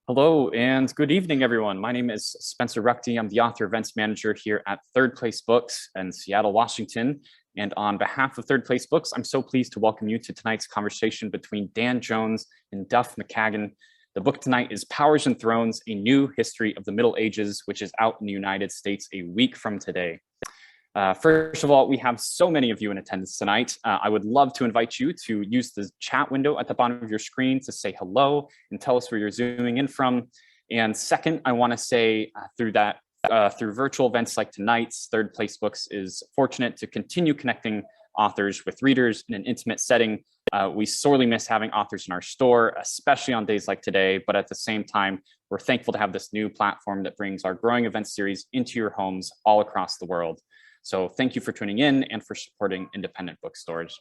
Hello and good evening, everyone. My name is Spencer Ruchty. I'm the author events manager here at Third Place Books in Seattle, Washington. And on behalf of Third Place Books, I'm so pleased to welcome you to tonight's conversation between Dan Jones and Duff McKagan. The book tonight is Powers and Thrones, A New History of the Middle Ages, which is out in the United States a week from today. First of all, we have so many of you in attendance tonight. I would love to invite you to use the chat window at the bottom of your screen to say hello and tell us where you're zooming in from. And second, I want to say through virtual events like tonight's, Third Place Books is fortunate to continue connecting authors with readers in an intimate setting. We sorely miss having authors in our store, especially on days like today, but at the same time, we're thankful to have this new platform that brings our growing event series into your homes all across the world. So thank you for tuning in and for supporting independent bookstores.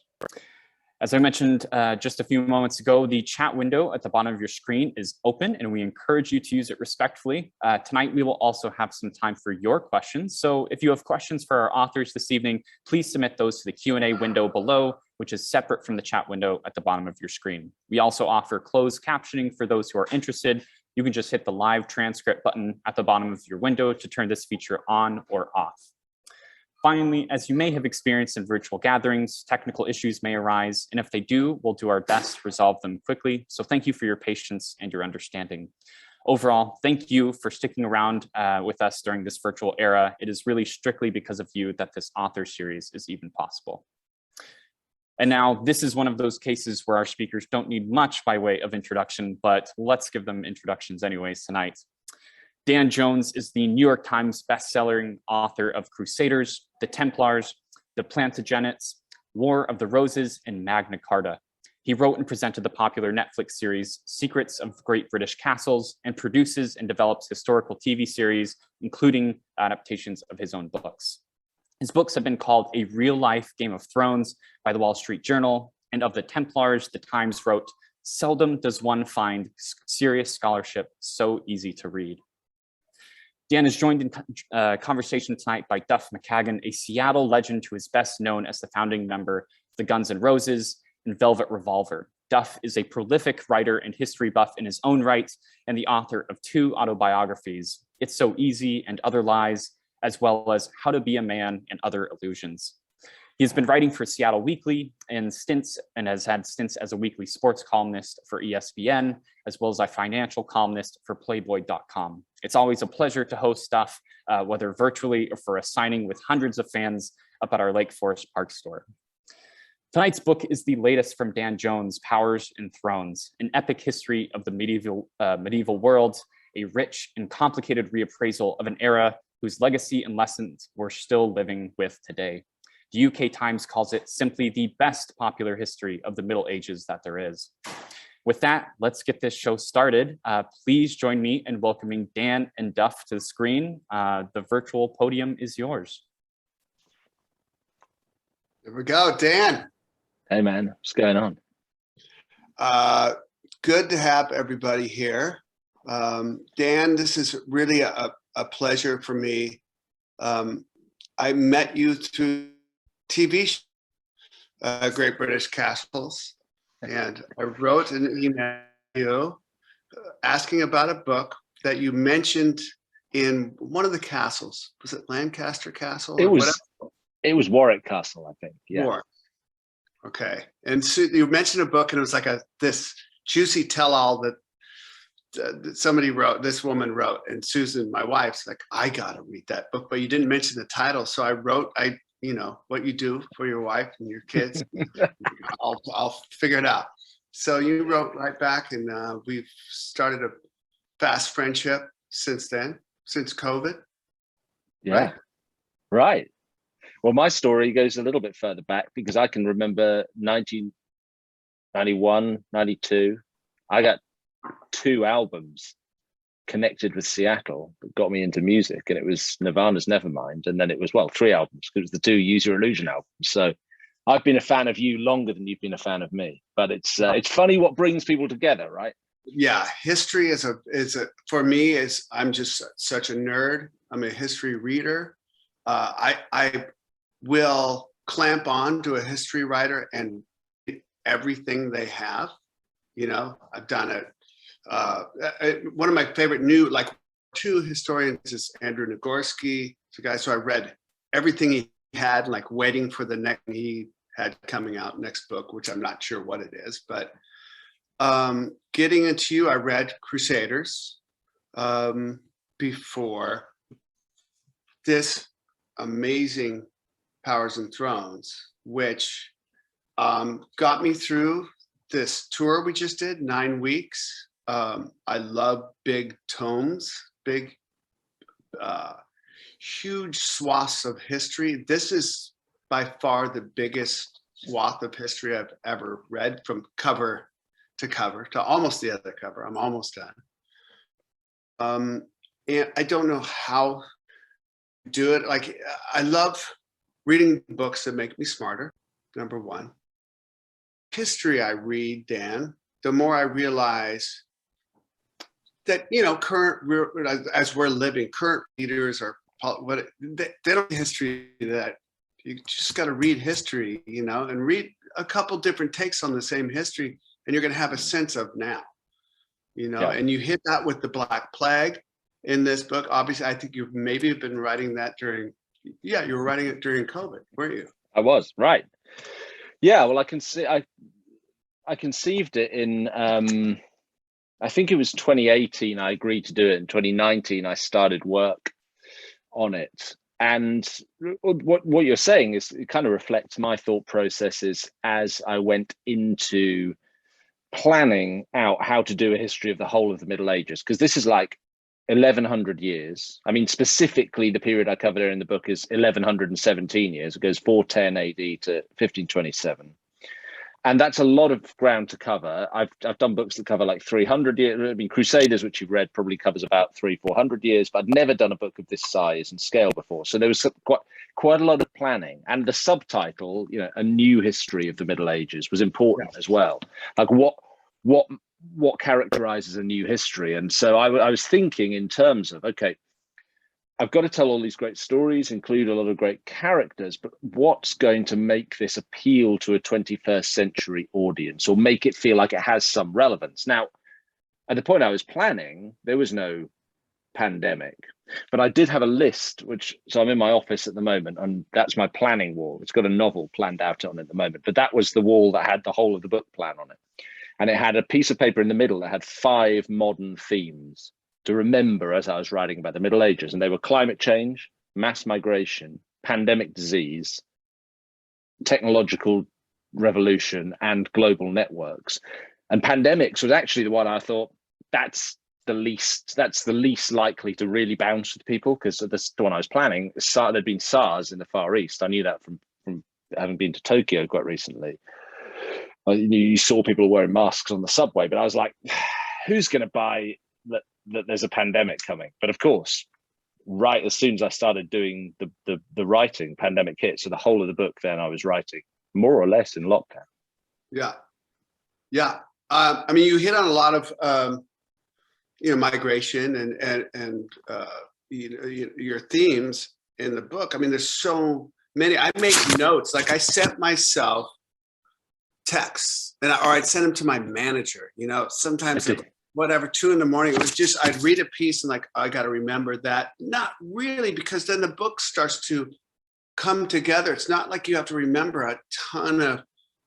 As I mentioned just a few moments ago, the chat window at the bottom of your screen is open and we encourage you to use it respectfully. Tonight, we will also have some time for your questions. So if you have questions for our authors this evening, please submit those to the Q&A window below, which is separate from the chat window at the bottom of your screen. We also offer closed captioning for those who are interested. You can just hit the live transcript button at the bottom of your window to turn this feature on or off. Finally, as you may have experienced in virtual gatherings, technical issues may arise, and if they do, we'll do our best to resolve them quickly. So thank you for your patience and your understanding. Overall, thank you for sticking around with us during this virtual era. It is really strictly because of you that this author series is even possible. And now this is one of those cases where our speakers don't need much by way of introduction, but let's give them introductions anyways tonight. Dan Jones is the New York Times bestselling author of Crusaders, The Templars, The Plantagenets, War of the Roses, and Magna Carta. He wrote and presented the popular Netflix series Secrets of Great British Castles and produces and develops historical TV series, including adaptations of his own books. His books have been called a real-life Game of Thrones by the Wall Street Journal, and of the Templars, the Times wrote, "Seldom does one find serious scholarship so easy to read." Dan is joined in conversation tonight by Duff McKagan, a Seattle legend who is best known as the founding member of the Guns N' Roses and Velvet Revolver. Duff is a prolific writer and history buff in his own right and the author of 2 autobiographies, It's So Easy and Other Lies, as well as How to Be a Man and Other Illusions. He has been writing for Seattle Weekly and has had stints as a weekly sports columnist for ESPN, as well as a financial columnist for Playboy.com. It's always a pleasure to host Duff, whether virtually or for a signing with hundreds of fans up at our Lake Forest Park store. Tonight's book is the latest from Dan Jones, Powers and Thrones, an epic history of the medieval world, a rich and complicated reappraisal of an era whose legacy and lessons we're still living with today. The UK Times calls it simply the best popular history of the Middle Ages that there is. With that, let's get this show started. Please join me in welcoming Dan and Duff to the screen. The virtual podium is yours. There we go, Dan. Hey man, what's going on? Good to have everybody here. Dan, this is really a pleasure for me. I met you through TV show, Great British Castles, and I wrote an email to you asking about a book that you mentioned in one of the castles. Was it Lancaster Castle? It was Warwick Castle, I think. Yeah. Warwick. Okay, and so you mentioned a book, and it was like this juicy tell-all that somebody wrote. This woman wrote, and Susan, my wife's like, I gotta read that book, but you didn't mention the title, so I wrote. You know what you do for your wife and your kids. I'll figure it out. So you wrote right back, and we've started a fast friendship since then, since COVID. Yeah, right. Well, my story goes a little bit further back because I can remember 1991, 92. I got 2 albums connected with Seattle that got me into music, and it was Nirvana's Nevermind, and then it was 3 albums because it was the 2 Use Your Illusion albums. So I've been a fan of you longer than you've been a fan of me, but it's funny what brings people together, right? Yeah, history is for me I'm just such a nerd. I'm a history reader. I will clamp on to a history writer and read everything they have. You know, I've done it. one of my favorite new, like, two historians is Andrew Nagorski. It's a guy, so I read everything he had, like waiting for the next he had coming out next book, which I'm not sure what it is, but Getting Into You, I read Crusaders before this amazing Powers and Thrones, which got me through this tour we just did, 9 weeks. I love big tomes, big, huge swaths of history. This is by far the biggest swath of history I've ever read, from cover to almost the other cover. I'm almost done. And I don't know how to do it. Like, I love reading books that make me smarter, number one. History I read, Dan, the more I realize that, you know, as we're living, current leaders are, they don't have history that you just got to read history, you know, and read a couple different takes on the same history, and you're going to have a sense of now, you know. And you hit that with the Black Plague in this book. Obviously, I think you've maybe been writing that during, you were writing it during COVID, weren't you? I was, right. Yeah, well, I conceived it in, I think it was 2018, I agreed to do it. In 2019, I started work on it. And what you're saying is, it kind of reflects my thought processes as I went into planning out how to do a history of the whole of the Middle Ages, because this is like 1100 years. I mean, specifically, the period I cover there in the book is 1117 years. It goes 410 AD to 1527. And that's a lot of ground to cover. I've done books that cover like 300 years. I mean, Crusaders, which you've read, probably covers about 300-400 years, but I'd never done a book of this size and scale before. So there was quite a lot of planning. And the subtitle, you know, A New History of the Middle Ages, was important as well. Like, what characterizes a new history? And so I was thinking in terms of, okay, I've got to tell all these great stories, include a lot of great characters, but what's going to make this appeal to a 21st century audience, or make it feel like it has some relevance? Now, at the point I was planning, there was no pandemic, but I did have a list, so I'm in my office at the moment, and that's my planning wall. It's got a novel planned out on it at the moment, but that was the wall that had the whole of the book plan on it. And it had a piece of paper in the middle that had 5 modern themes to remember as I was writing about the Middle Ages. And they were climate change, mass migration, pandemic disease, technological revolution, and global networks. And pandemics was actually the one I thought, that's the least likely to really bounce with people, because that's the one I was planning. There'd been SARS in the Far East. I knew that from having been to Tokyo quite recently. You saw people wearing masks on the subway, but I was like, who's going to buy that there's a pandemic coming? But of course, right as soon as I started doing the writing, pandemic hit. So the whole of the book then I was writing more or less in lockdown. Yeah. I mean, you hit on a lot of migration and your themes in the book. I mean, there's so many. I make notes. Like, I sent myself texts, or I'd send them to my manager. You know, sometimes at whatever 2 a.m, it was just, I'd read a piece and like, I got to remember that. Not really, because then the book starts to come together. It's not like you have to remember a ton of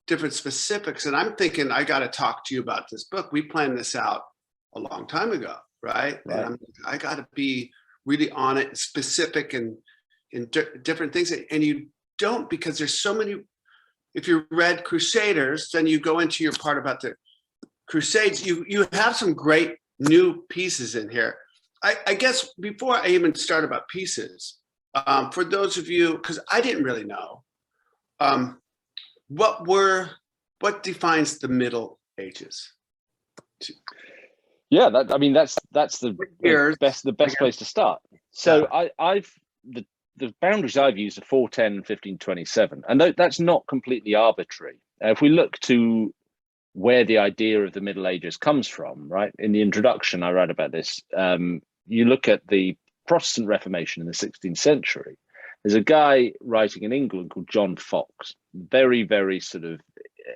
different specifics. And I'm thinking, I got to talk to you about this book. We planned this out a long time ago, right? And I got to be really on it, specific and in different things. And you don't, because there's so many. If you read Crusaders, then you go into your part about the Crusades. You have some great new pieces in here. I guess before I even start about pieces, for those of you, because I didn't really know, what defines the Middle Ages? Yeah, that's the best place to start. So the boundaries I've used are 410 and 1527, and that's not completely arbitrary. If we look to where the idea of the Middle Ages comes from, right? In the introduction, I write about this. You look at the Protestant Reformation in the 16th century. There's a guy writing in England called John Fox, very, very sort of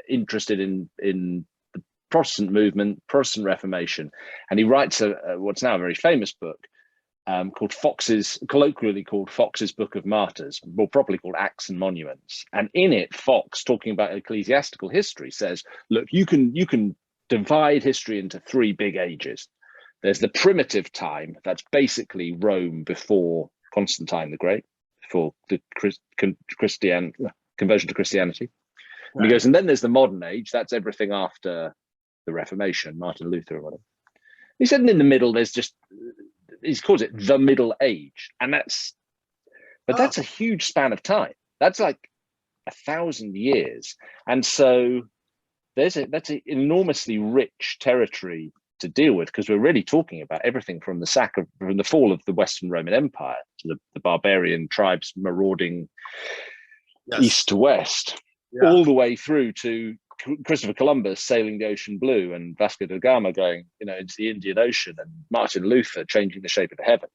interested in the Protestant movement, Protestant Reformation, and he writes what's now a very famous book called colloquially called Fox's Book of Martyrs, more properly called Acts and Monuments. And in it, Fox, talking about ecclesiastical history, says, look, you can divide history into three big ages. There's the primitive time, that's basically Rome before Constantine the Great, before the conversion to Christianity. Right. And he goes, and then there's the modern age, that's everything after the Reformation, Martin Luther or whatever. He said, and in the middle, there's just, he calls it the Middle Age. And that's a huge span of time. That's like 1,000 years. And so that's an enormously rich territory to deal with, because we're really talking about everything from the fall of the Western Roman Empire to the barbarian tribes marauding east to west, all the way through to Christopher Columbus sailing the ocean blue and Vasco da Gama going, into the Indian Ocean, and Martin Luther changing the shape of the heavens.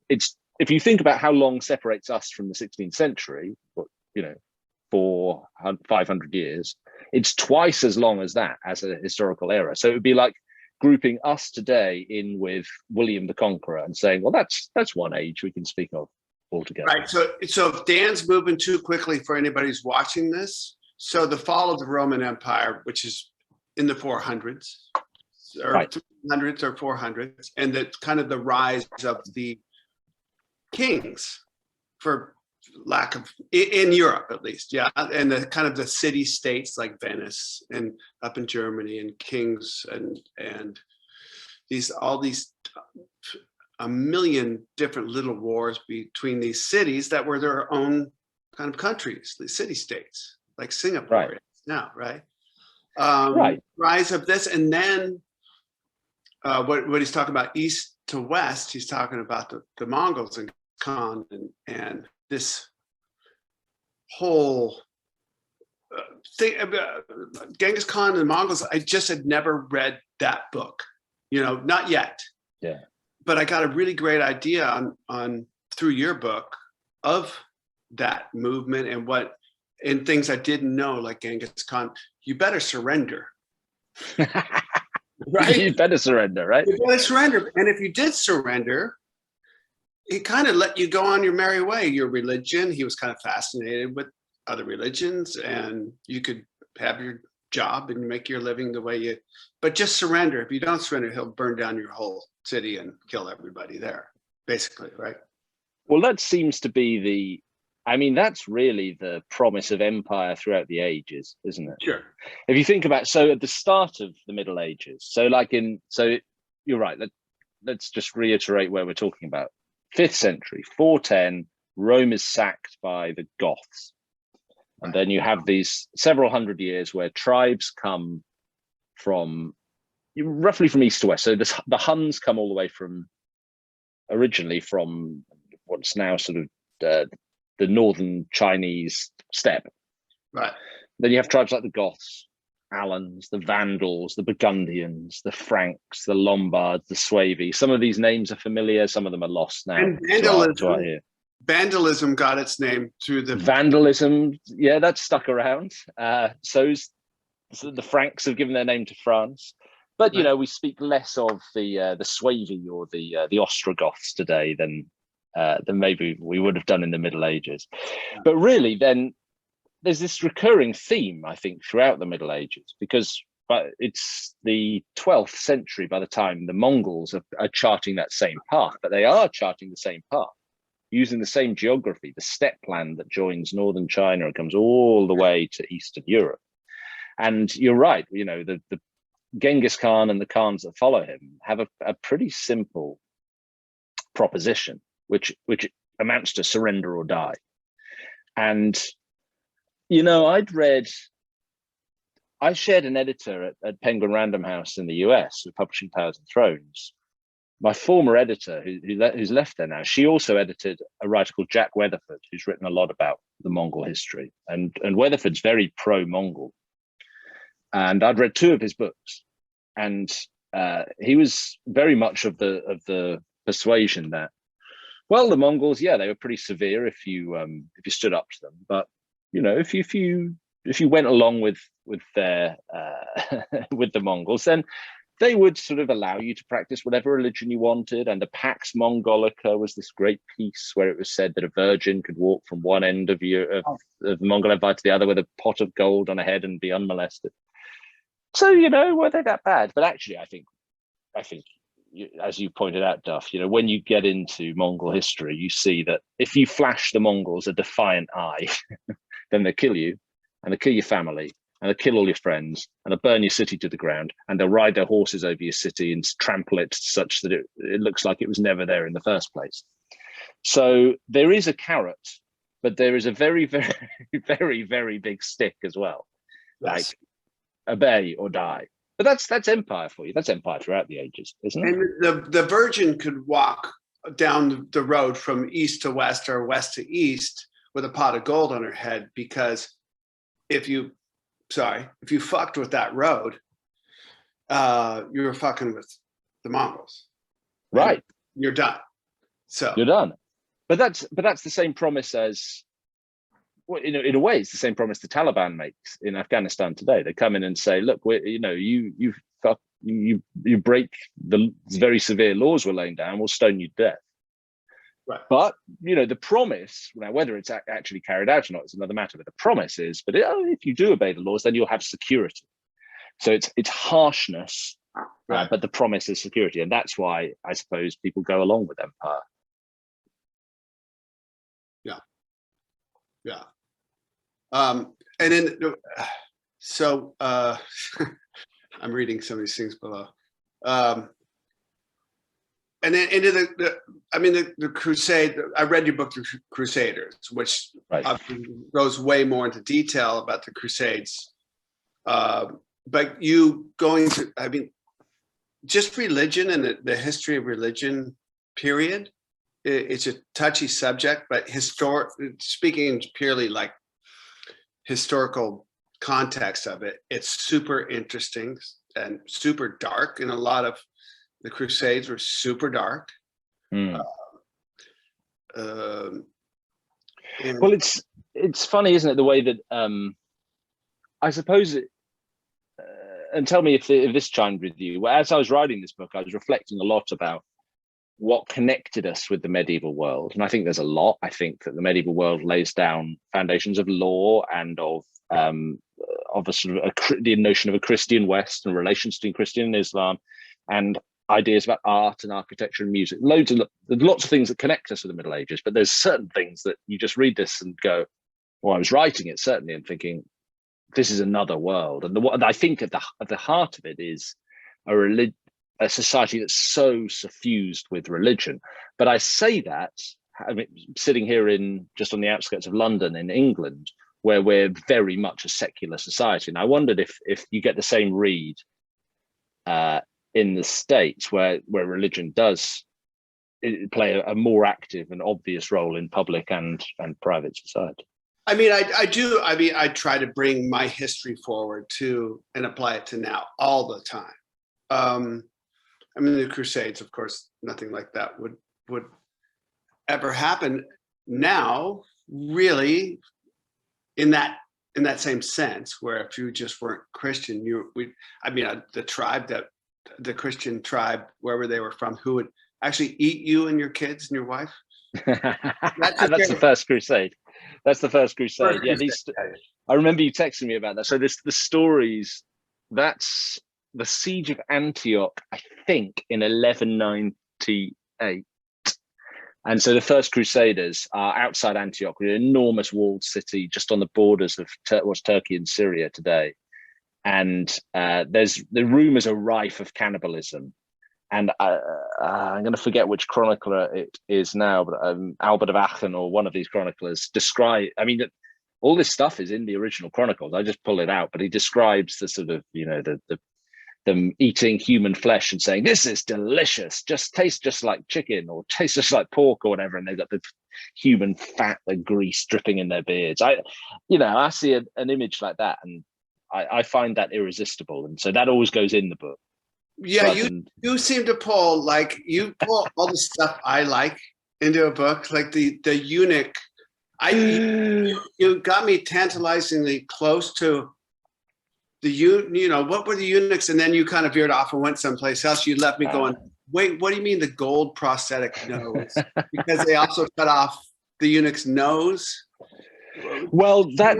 It's if you think about how long separates us from the 16th century, 500 years, it's twice as long as that as a historical era. So it would be like grouping us today in with William the Conqueror and saying, well, that's one age we can speak of altogether. Right. So if Dan's moving too quickly for anybody who's watching this, so the fall of the Roman Empire, which is in the 400s, or 300s or 400s, and the kind of the rise of the kings, for lack of, in Europe at least, and the kind of the city states like Venice and up in Germany, and kings and all these a million different little wars between these cities that were their own kind of countries, the city states, like Singapore now, right? Rise of this, and then what he's talking about east to west, he's talking about the Mongols and Khan and this whole thing. Genghis Khan and the Mongols, I just had never read that book, not yet. Yeah. But I got a really great idea on through your book of that movement and things I didn't know, like Genghis Khan. You better surrender. Right? You better surrender, right? You better surrender. And if you did surrender, he kind of let you go on your merry way. Your religion, he was kind of fascinated with other religions, and you could have your job and make your living the way but just surrender. If you don't surrender, he'll burn down your whole city and kill everybody there, basically, right? Well, that seems to be that's really the promise of empire throughout the ages, isn't it? Sure. If you think about, so at the start of the Middle Ages, so you're right, let's just reiterate where we're talking about. 5th century, 410, Rome is sacked by the Goths. And then you have these several hundred years where tribes come from roughly from east to west. So the Huns come all the way originally from what's now sort of the northern Chinese steppe. Right. Then you have tribes like the Goths, Alans, the Vandals, the Burgundians, the Franks, the Lombards, the Suevi. Some of these names are familiar, some of them are lost now. And vandalism got its name through the vandalism. Yeah, that's stuck around. So the Franks have given their name to France, but we speak less of the Suevi or the Ostrogoths today than maybe we would have done in the Middle Ages. But really, then there's this recurring theme, I think, throughout the Middle Ages, because it's the 12th century by the time the Mongols are charting that same path, but they are charting the same path, using the same geography, the steppe land that joins northern China and comes all the way to Eastern Europe. And you're right, the Genghis Khan and the Khans that follow him have a pretty simple proposition, which amounts to surrender or die. And I shared an editor at Penguin Random House in the US with Publishing Powers and Thrones. My former editor, who's left there now, she also edited a writer called Jack Weatherford, who's written a lot about the Mongol history. And Weatherford's very pro-Mongol. And I'd read 2 of his books. And he was very much of the persuasion that, well, the Mongols, they were pretty severe if you stood up to them. But if you if you went along with their with the Mongols, then they would sort of allow you to practice whatever religion you wanted. And the Pax Mongolica was this great piece where it was said that a virgin could walk from one end of the Mongol Empire to the other with a pot of gold on her head and be unmolested. So, were they that bad? But actually, I think, as you pointed out, Duff, when you get into Mongol history, you see that if you flash the Mongols a defiant eye, then they kill you, and they kill your family, and they'll kill all your friends, and they'll burn your city to the ground, and they'll ride their horses over your city and trample it such that it looks like it was never there in the first place. So there is a carrot, but there is a very, very, very, very big stick as well. Yes. Like obey or die. But that's empire for you. That's empire throughout the ages, isn't it? And the virgin could walk down the road from east to west or west to east with a pot of gold on her head, because if you fucked with that road, you were fucking with the Mongols. Right. You're done. So you're done. But that's the same promise as, well, in a way, it's the same promise the Taliban makes in Afghanistan today. They come in and say, look, you break the very severe laws we're laying down, we'll stone you to death. Right. But the promise, now whether it's actually carried out or not is another matter. But the promise is, but if you do obey the laws, then you'll have security. So it's harshness, right. But the promise is security, and that's why I suppose people go along with empire. Yeah. And then I'm reading some of these things below. And then into the Crusade. I read your book, The Crusaders, which goes way more into detail about the Crusades. But you going to, just religion and the history of religion, period. It's a touchy subject, but speaking purely like historical context of it, it's super interesting and super dark, and a lot of the Crusades were super dark. Well, it's funny, isn't it, the way that I suppose it, and tell me if this chimed with you. As I was writing this book, I was reflecting a lot about what connected us with the medieval world, and I think there's a lot. I think that the medieval world lays down foundations of law and of a sort of the notion of a Christian West and relations between Christian and Islam, and ideas about art and architecture and music. There's lots of things that connect us with the Middle Ages, but there's certain things that you just read this and go, well, I was writing it certainly and thinking, this is another world. And what I think at the heart of it is a society that's so suffused with religion. But I say that, sitting here just on the outskirts of London in England, where we're very much a secular society. And I wondered if you get the same read in the States, where religion does play a more active and obvious role in public and private society. I do. I try to bring my history forward too and apply it to now all the time. The Crusades, of course, nothing like that would ever happen now, really, in that same sense, where if you just weren't Christian, the Christian tribe, wherever they were from, who would actually eat you and your kids and your wife. That's the first crusade. That's the first crusade. I remember you texting me about that. So the stories, that's the siege of Antioch, I think, in 1198. And so the first Crusaders are outside Antioch, an enormous walled city just on the borders of what's Turkey and Syria today. And the rumors are rife of cannibalism. And I'm going to forget which chronicler it is now, but Albert of Aachen or one of these chroniclers all this stuff is in the original chronicles. I just pull it out, but he describes the sort of, them eating human flesh and saying, this is delicious, just tastes just like chicken or tastes just like pork or whatever. And they've got the human fat, the grease dripping in their beards. I see an image like that and I find that irresistible. And so that always goes in the book. Yeah, you seem to pull all the stuff I like into a book, like the eunuch. You got me tantalizingly close to what were the eunuchs, and then you kind of veered off and went someplace else. You left me going, wait, what do you mean the gold prosthetic nose? Because they also cut off the eunuch's nose. Well, that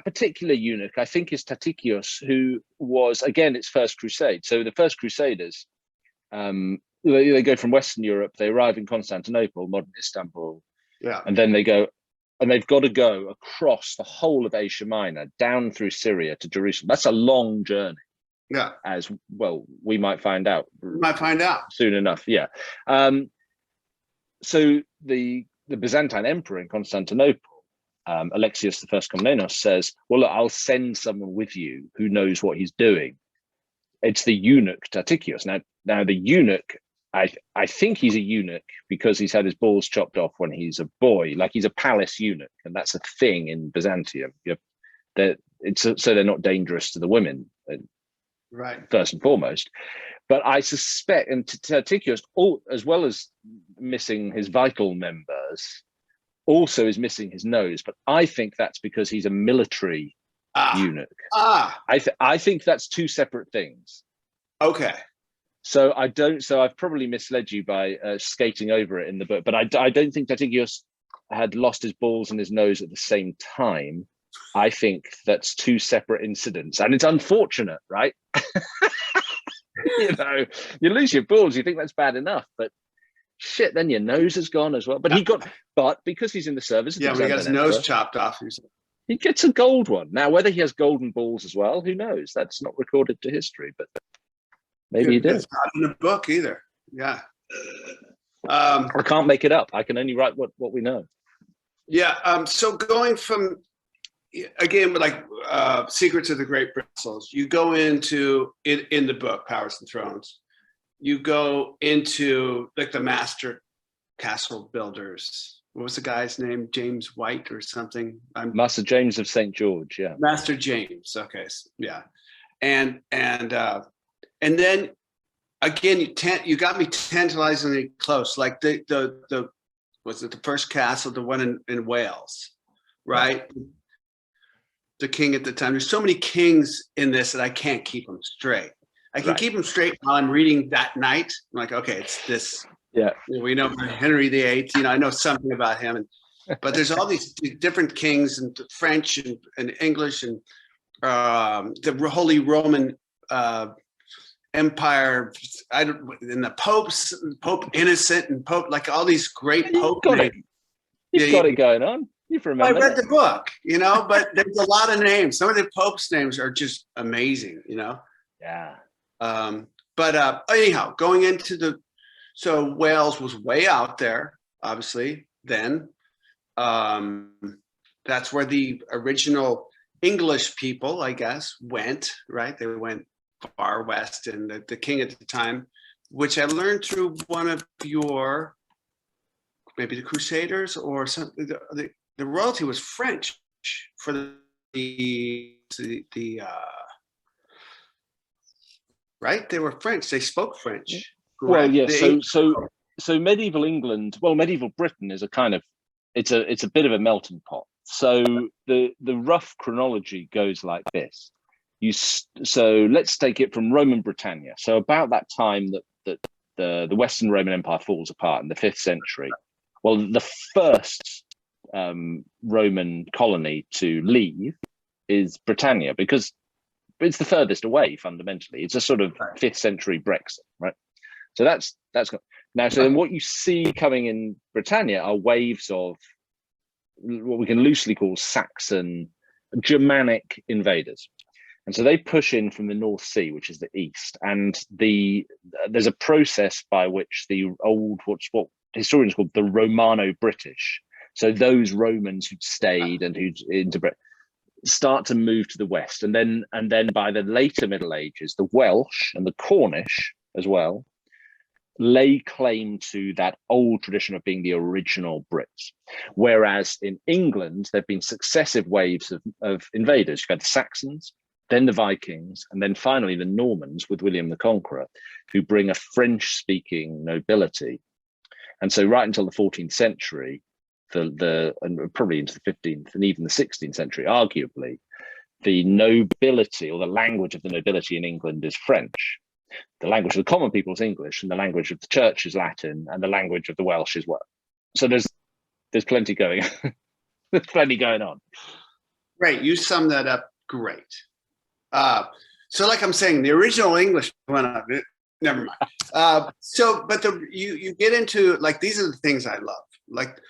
particular eunuch, I think, is Tatikios, who was, again, its first crusade. So the first Crusaders, they go from Western Europe, they arrive in Constantinople, modern Istanbul, and then they go, and they've got to go across the whole of Asia Minor, down through Syria to Jerusalem. That's a long journey. Yeah. As well, we might find out. Soon enough. Yeah. So the Byzantine emperor in Constantinople, Alexius I Komnenos, says, well, look, I'll send someone with you who knows what he's doing. It's the eunuch Tatikios. Now the eunuch, I think he's a eunuch because he's had his balls chopped off when he's a boy. Like, he's a palace eunuch, and that's a thing in Byzantium. So they're not dangerous to the women, right? First and foremost. But I suspect, and Tatikios, as well as missing his vital members, also is missing his nose. But I think that's because he's a military eunuch. I think that's two separate things. Okay. So I've probably misled you by skating over it in the book, but I don't think Tatikios had lost his balls and his nose at the same time. I think that's two separate incidents, and it's unfortunate, right? You lose your balls, you think that's bad enough, but shit, then your nose is gone as well. But because he's in the service, when he got his nose chopped off, he gets a gold one. Now, whether he has golden balls as well, who knows? That's not recorded to history, but maybe he did. It's not in the book either. Yeah. I can't make it up. I can only write what we know. Yeah. So going from, again, like Secrets of the Great Bristles, you go into it in the book, Powers and Thrones. You go into like the master castle builders. What was the guy's name? James White or something? Master James of St. George. Yeah. Master James. Okay. Yeah. And then again, you got me tantalizingly close. Like the was it the first castle, the one in Wales, right? The king at the time. There's so many kings in this that I can't keep them straight. I can keep them straight while I'm reading that night. I'm like, okay, it's this. Yeah. We know Henry VIII. I know something about him, but there's all these different kings, and French and English, and the Holy Roman Empire. And the popes, Pope Innocent, and Pope, like all these great popes. You've got it going on. You've remembered. I read the book, but there's a lot of names. Some of the popes' names are just amazing, Yeah. But anyhow, going into so Wales was way out there, obviously, then. That's where the original English people, I guess, went, right? They went far west, and the king at the time, which I learned through one of your, maybe the Crusaders or something. The royalty was French for the right? They were French. They spoke French. Well, yeah. So medieval England, medieval Britain is a kind of, it's a bit of a melting pot. So the rough chronology goes like this. So let's take it from Roman Britannia. So about that time that the Western Roman Empire falls apart in the 5th century. Well, the first Roman colony to leave is Britannia, because it's the furthest away fundamentally. It's a sort of 5th century Brexit, right? So that's now. So then what you see coming in Britannia are waves of what we can loosely call Saxon, Germanic invaders. And so they push in from the North Sea, which is the east, and there's a process by which the old what historians call the Romano-British. So those Romans who'd stayed and who'd into Britain start to move to the west, and then by the later Middle Ages, the Welsh and the Cornish as well lay claim to that old tradition of being the original Brits. Whereas in England, there've been successive waves of invaders. You've had the Saxons, then the Vikings, and then finally the Normans with William the Conqueror, who bring a French-speaking nobility. And so right until the 14th century, and probably into the 15th and even the 16th century, arguably, the nobility or the language of the nobility in England is French. The language of the common people is English, and the language of the church is Latin, and the language of the Welsh is Welsh. So there's plenty going there's plenty going on. Great, you summed that up great. So like I'm saying, the original English went on. Never mind. But you get into, like, these are the things I love. Like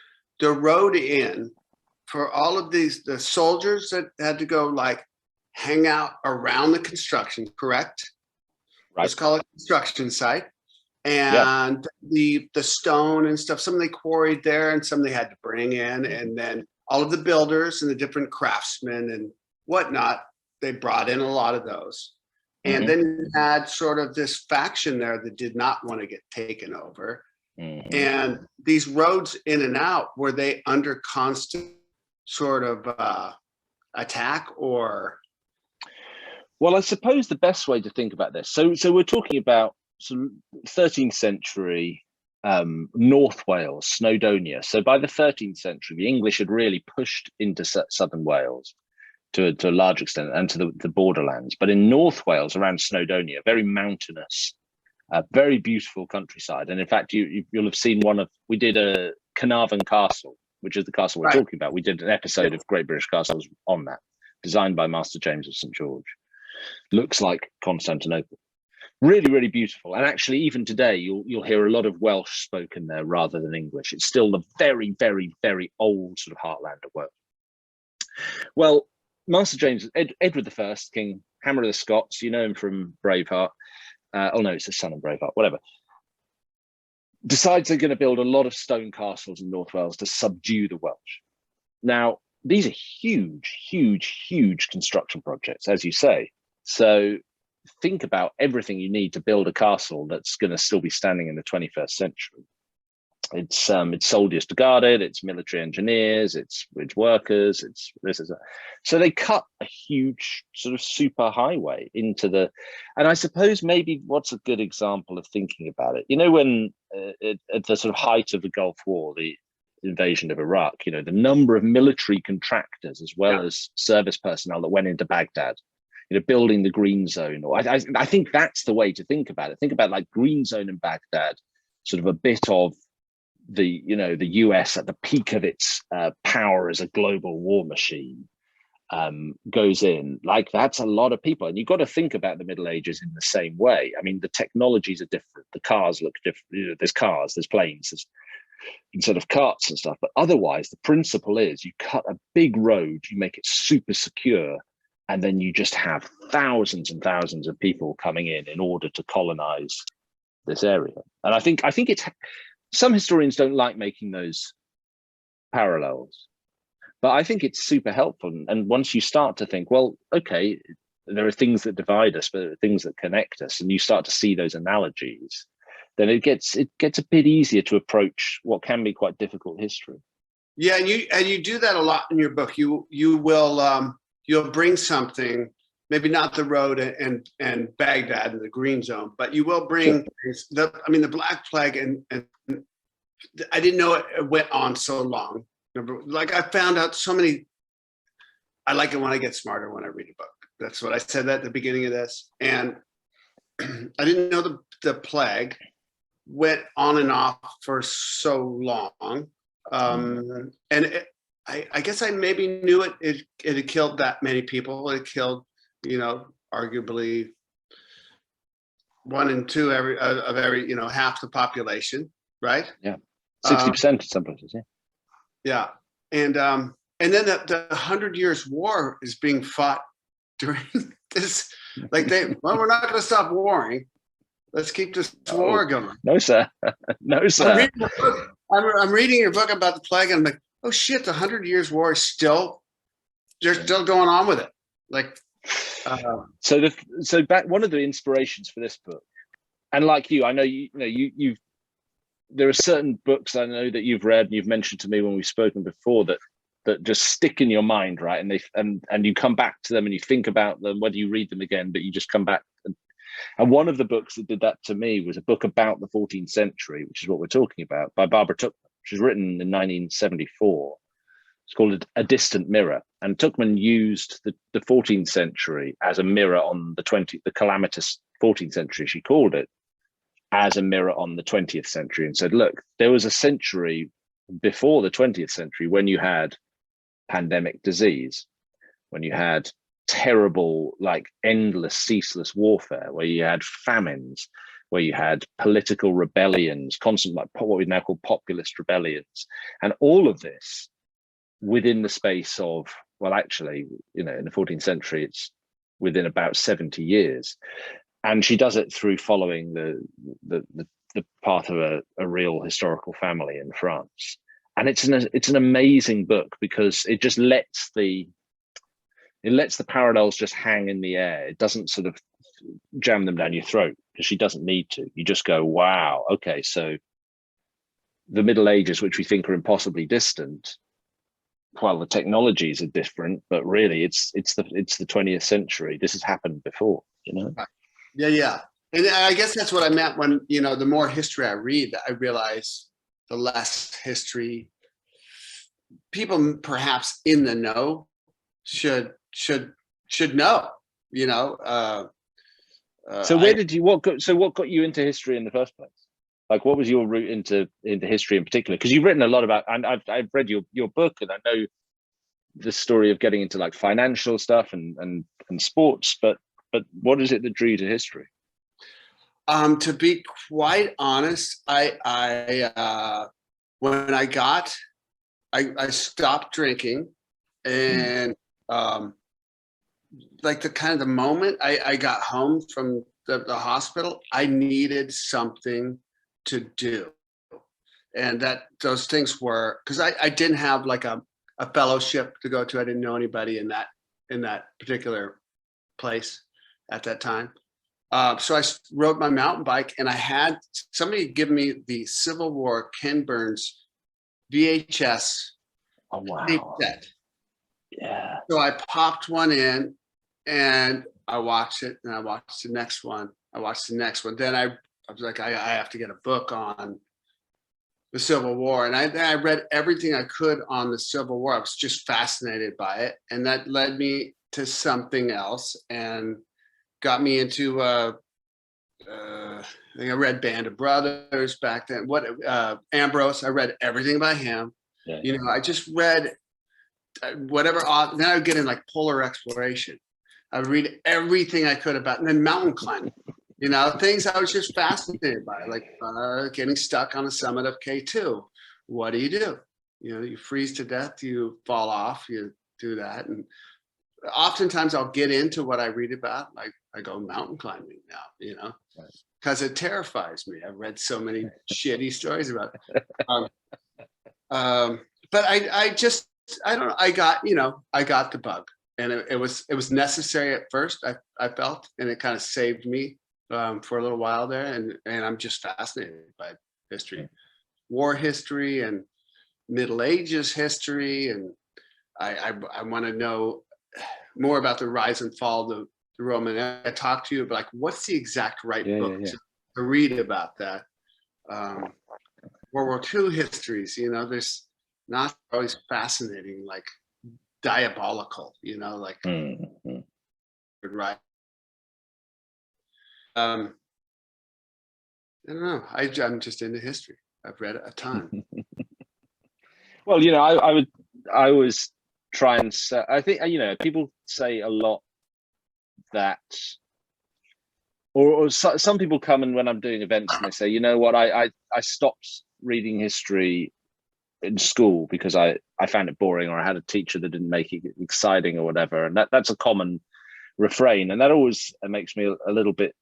the road in for all of the soldiers that had to go like hang out around the construction, correct? Right. Let's call it construction site. And the stone and stuff, some they quarried there and some they had to bring in. And then all of the builders and the different craftsmen and whatnot, they brought in a lot of those. And then you had sort of this faction there that did not want to get taken over. And these roads in and out, were they under constant sort of attack or? Well, I suppose the best way to think about this. So we're talking about some 13th century North Wales, Snowdonia. So by the 13th century, the English had really pushed into southern Wales to a large extent and to the borderlands. But in North Wales, around Snowdonia, very mountainous, very beautiful countryside. And in fact, you'll have seen we did a Carnarvon Castle, which is the castle we're talking about. We did an episode of Great British Castles on that, designed by Master James of St. George. Looks like Constantinople. Really, really beautiful. And actually, even today, you'll hear a lot of Welsh spoken there rather than English. It's still the very, very, very old sort of heartland of Wales. Well, Master James, Edward I, King Hammer of the Scots, you know him from Braveheart. Oh no, it's the son of Braveheart, whatever. Decides they're going to build a lot of stone castles in North Wales to subdue the Welsh. Now, these are huge, huge, huge construction projects, as you say. So think about everything you need to build a castle that's going to still be standing in the 21st century. It's soldiers to guard it, it's military engineers, it's bridge workers, so they cut a huge sort of super highway into and I suppose maybe what's a good example of thinking about it, you know, when at the sort of height of the Gulf War, the invasion of Iraq, you know, the number of military contractors as well as service personnel that went into Baghdad, you know, building the green zone, or I think that's the way to think about it. Think about like green zone in Baghdad, sort of a bit of the US at the peak of its power as a global war machine goes in. Like, that's a lot of people, and you've got to think about the Middle Ages in the same way. I mean, the technologies are different, the cars look different, you know, there's cars, there's planes, there's instead of carts and stuff, but otherwise the principle is you cut a big road, you make it super secure, and then you just have thousands and thousands of people coming in order to colonize this area. And I think it's, some historians don't like making those parallels, but I think it's super helpful. And once you start to think, well, okay, there are things that divide us, but there are things that connect us, and you start to see those analogies, then it gets a bit easier to approach what can be quite difficult history. Yeah, and you do that a lot in your book. You will you'll bring something, maybe not the road and Baghdad and the green zone, but you will bring the Black Plague, and I didn't know it went on so long. Like, I found out so many. I like it when I get smarter when I read a book. That's what I said at the beginning of this, and I didn't know the plague went on and off for so long, and I guess I maybe knew it had killed that many people. It killed, you know, arguably 1 in 2 of every, you know, half the population, right? Yeah, 60% in some places. Yeah, and then the 100 Years' War is being fought during this. Like, we're not going to stop warring. Let's keep this war going. No, sir. No, sir. I'm reading your book about the plague, and I'm like, oh shit, the 100 Years' War is they're still going on with it. Like, so back, one of the inspirations for this book, and like you, I know you've there are certain books I know that you've read and you've mentioned to me when we've spoken before that just stick in your mind, right? And you come back to them and you think about them, whether you read them again, but you just come back. And one of the books that did that to me was a book about the 14th century, which is what we're talking about, by Barbara Tuchman. which was written in 1974. It's called A Distant Mirror. And Tuchman used the 14th century as a mirror on the calamitous 14th century, she called it, as a mirror on the 20th century, and said, look, there was a century before the 20th century when you had pandemic disease, when you had terrible, like endless, ceaseless warfare, where you had famines, where you had political rebellions, constant, like what we now call populist rebellions, and all of this within the space of, well, actually, in the 14th century, it's within about 70 years. And she does it through following the path of a real historical family in France. And it's an amazing book because it just lets the parallels just hang in the air. It doesn't sort of jam them down your throat because she doesn't need to. You just go, wow, okay, so the Middle Ages, which we think are impossibly distant, well, the technologies are different, but really it's the 20th century. This has happened before, Yeah. And I guess that's what I meant when, the more history I read, I realize the less history people perhaps in the know should know, So what got you into history in the first place? Like, what was your route into history in particular? Because you've written a lot about, and I've read your book, and I know the story of getting into like financial stuff and sports, but what is it that drew you to history? To be quite honest, I when I stopped drinking, and like the moment I got home from the hospital, I needed something to do. And those things were, because I didn't have like a fellowship to go to. I didn't know anybody in that particular place at that time. So I rode my mountain bike, and I had somebody give me the Civil War Ken Burns VHS tape set. Yeah. So I popped one in, and I watched it, and I watched the next one. Then I was like, I have to get a book on the Civil War. And I read everything I could on the Civil War. I was just fascinated by it. And that led me to something else and got me into, I think I read Band of Brothers back then. Ambrose, I read everything by him. Yeah. I just read whatever. Then I would get in like polar exploration. I would read everything I could about, and then mountain climbing. Things I was just fascinated by, like getting stuck on the summit of K2. What do? You freeze to death, you fall off, you do that. And oftentimes I'll get into what I read about. Like I go mountain climbing now, because it terrifies me. I've read so many shitty stories about it. But I don't know. I got the bug, and it was necessary at first. I felt, and it kind of saved me for a little while there, and I'm just fascinated by history, war history, and Middle Ages history, and I want to know more about the rise and fall of the Roman. I talked to you about, like, what's the exact right book to read about that. World War II histories, there's not always fascinating, like diabolical, like right. I don't know. I'm just into history. I've read a ton. Well, I always try and say, I think, people say a lot that, or some people come and when I'm doing events and they say, what, I stopped reading history in school because I found it boring, or I had a teacher that didn't make it exciting or whatever. And that's a common refrain. And that always makes me a little bit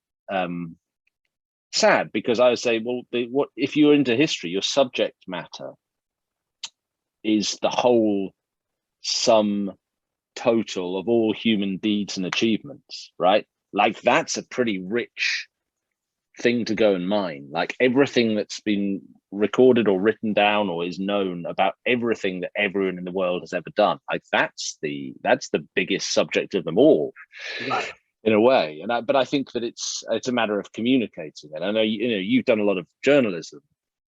sad, because I would say, well, what if you're into history, your subject matter is the whole sum total of all human deeds and achievements, right? Like, that's a pretty rich thing to go and mine. Like, everything that's been recorded or written down or is known about everything that everyone in the world has ever done, like that's the biggest subject of them all, right, in a way. But I think that it's a matter of communicating. And I know you've done a lot of journalism,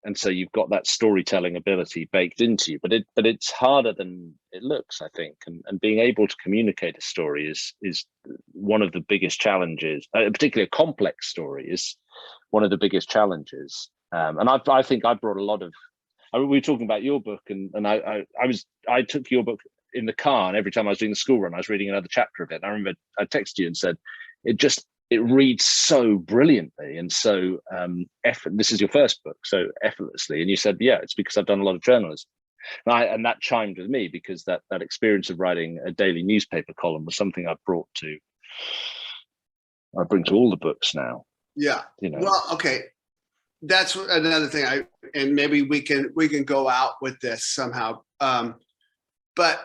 and so you've got that storytelling ability baked into you. But it's harder than it looks, I think. And being able to communicate a story is one of the biggest challenges. Particularly a complex story is one of the biggest challenges. And I think I brought a lot of. I mean, we were talking about your book, and I took your book in the car, and every time I was doing the school run, I was reading another chapter of it. And I remember I texted you and said, it reads so brilliantly and so this is your first book, so effortlessly. And you said, yeah, it's because I've done a lot of journalism. And that chimed with me, because that experience of writing a daily newspaper column was something I bring to all the books now. Yeah. You know. Well, okay. That's another thing. And maybe we can go out with this somehow. But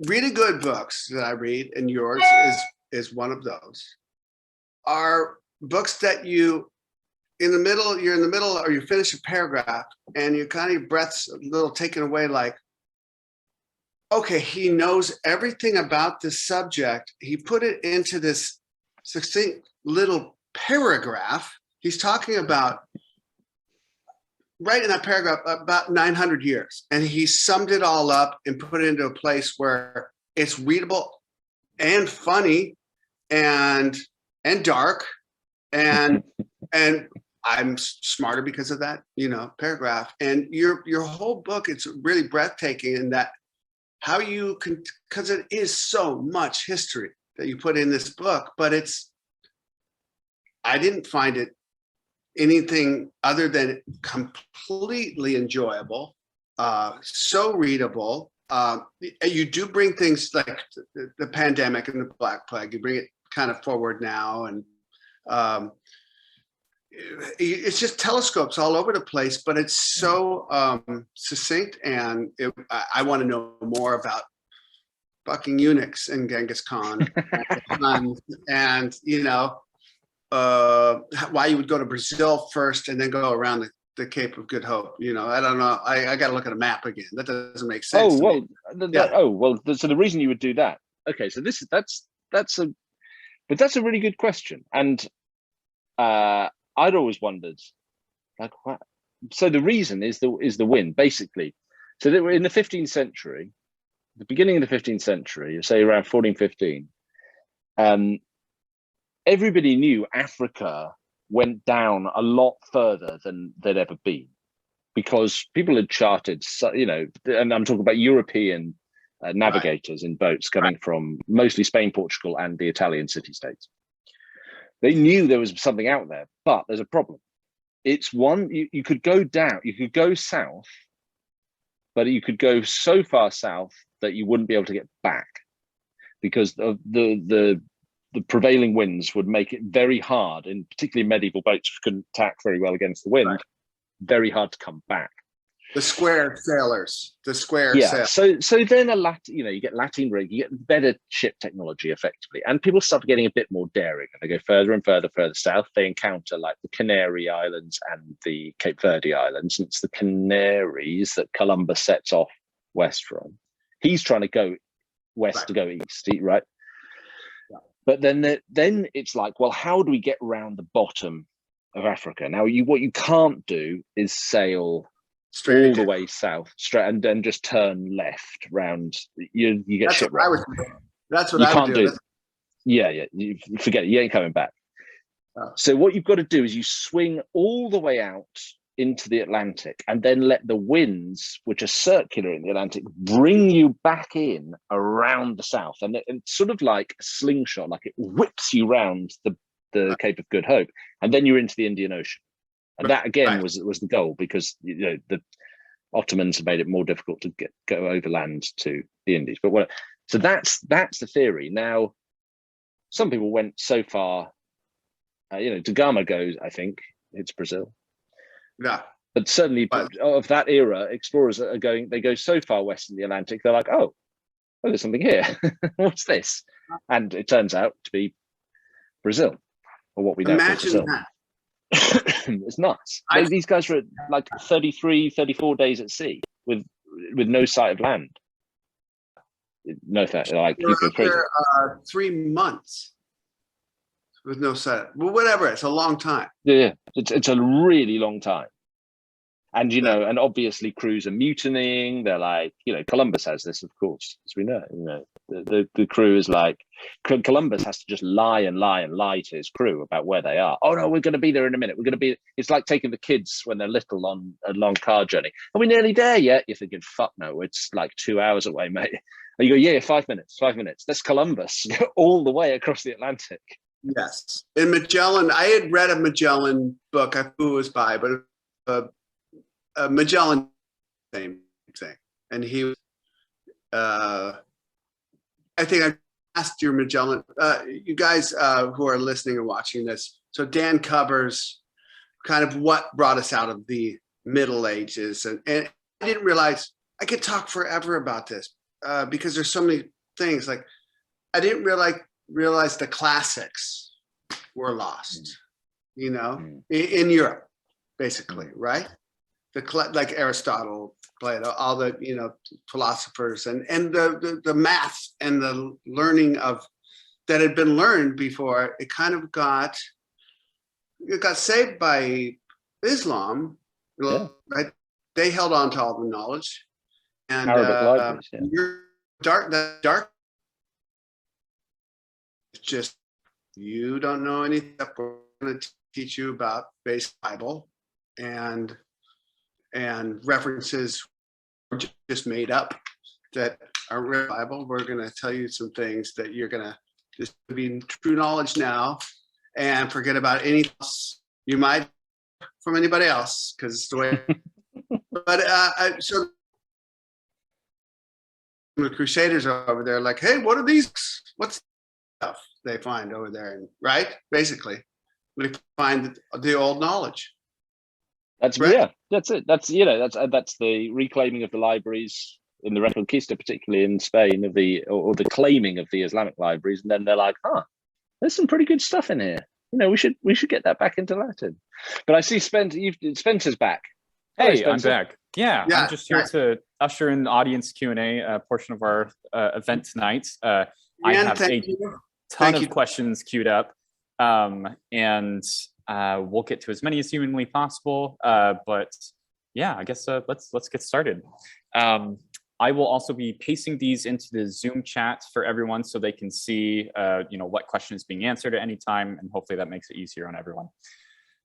really good books that I read, and yours is one of those, are books that you're in the middle, or you finish a paragraph and you kind of, your breath's a little taken away, like, okay, he knows everything about this subject. He put it into this succinct little paragraph. He's talking about, right in that paragraph, about 900 years. And he summed it all up and put it into a place where it's readable and funny and dark. And I'm smarter because of that, paragraph. And your whole book, it's really breathtaking in that how you can, because it is so much history that you put in this book, but I didn't find it anything other than completely enjoyable, so readable. You do bring things like the pandemic and the Black Plague. You bring it kind of forward now, and it's just telescopes all over the place. But it's so succinct, and I want to know more about bucking eunuchs and Genghis Khan, and why you would go to Brazil first and then go around the Cape of Good Hope. I don't know. I got to look at a map again. That doesn't make sense. So the reason you would do that. Okay, so that's a really good question, and I'd always wondered, like, what? So the reason is the wind, basically. So that in the 15th century, the beginning of the 15th century, say around 1415. Everybody knew Africa went down a lot further than they'd ever been, because people had charted, and I'm talking about European navigators in boats coming from mostly Spain, Portugal, and the Italian city-states. They knew there was something out there, but there's a problem. It's you could go down, you could go south, but you could go so far south that you wouldn't be able to get back, because of the prevailing winds would make it very hard, and particularly medieval boats couldn't tack very well against the wind, very hard to come back. The square sailors, sailors. So then you get Latin rig, you get better ship technology effectively, and people start getting a bit more daring, and they go further and further south. They encounter like the Canary Islands and the Cape Verde Islands, and it's the Canaries that Columbus sets off west from. He's trying to go west to go east, right? But then it's like, well, how do we get around the bottom of Africa? Now, what you can't do is sail straight all the way south, straight, and then just turn left round. You get shipwrecked. That's what I would do. Yeah. You forget it. You ain't coming back. Oh. So what you've got to do is you swing all the way out into the Atlantic, and then let the winds, which are circular in the Atlantic, bring you back in around the south. And it's sort of like a slingshot, like it whips you round the Cape of Good Hope, and then you're into the Indian Ocean. And that again was the goal, because the Ottomans have made it more difficult to go overland to the Indies. But so that's the theory. Now, some people went so far. Da Gama goes, I think it's Brazil. Yeah, but certainly of that era, explorers are going. They go so far west in the Atlantic, they're like, oh, there's something here. What's this? And it turns out to be Brazil, or what we know as Brazil. That. It's nuts. These guys were like 33, 34 days at sea with no sight of land. No, like people crazy. 3 months with no sight. Well, whatever. It's a long time. Yeah, it's a really long time. And, you know, and obviously crews are mutinying. They're like, you know, Columbus has this, of course, as we know, you know, the crew is like, Columbus has to just lie and lie and lie to his crew about where they are. Oh no, we're going to be there in a minute. We're going to be, it's like taking the kids when they're little on a long car journey. Are we nearly there yet? You're thinking, fuck no, it's like 2 hours away, mate. And you go, yeah, 5 minutes, 5 minutes. That's Columbus all the way across the Atlantic. Yes. In Magellan, I had read a Magellan book, I who it was by, but Magellan, same thing. And he, I think I asked your Magellan, you guys who are listening and watching this. So Dan covers kind of what brought us out of the Middle Ages. And I didn't realize I could talk forever about this because there's so many things. Like I didn't realize the classics were lost, you know, in Europe, basically, right? Like Aristotle, Plato, all the, you know, philosophers and the math and the learning of that had been learned before, it kind of got saved by Islam, right? They held on to all the knowledge, and Arabic libraries, the dark, just you don't know anything. We're going to teach you about basic Bible and references just made up that are real Bible. We're going to tell you some things that you're going to just be true knowledge now, and forget about anything else you might from anybody else, because it's the way. But so the Crusaders are over there, like, hey, what are these? What's stuff they find over there? And right, basically, they find the old knowledge. That's right. Yeah, that's it. That's, you know, that's the reclaiming of the libraries in the Reconquista, particularly in Spain, of the or the claiming of the Islamic libraries, and then they're like, there's some pretty good stuff in here. You know, we should get that back into Latin. But I see Spencer's back. Hey, Spencer. I'm back. Yeah, I'm just here to usher in the audience Q&A portion of our event tonight. I have a ton of questions queued up, and we'll get to as many as humanly possible. But yeah, I guess let's get started. I will also be pasting these into the Zoom chat for everyone so they can see you know, what question is being answered at any time, and hopefully that makes it easier on everyone.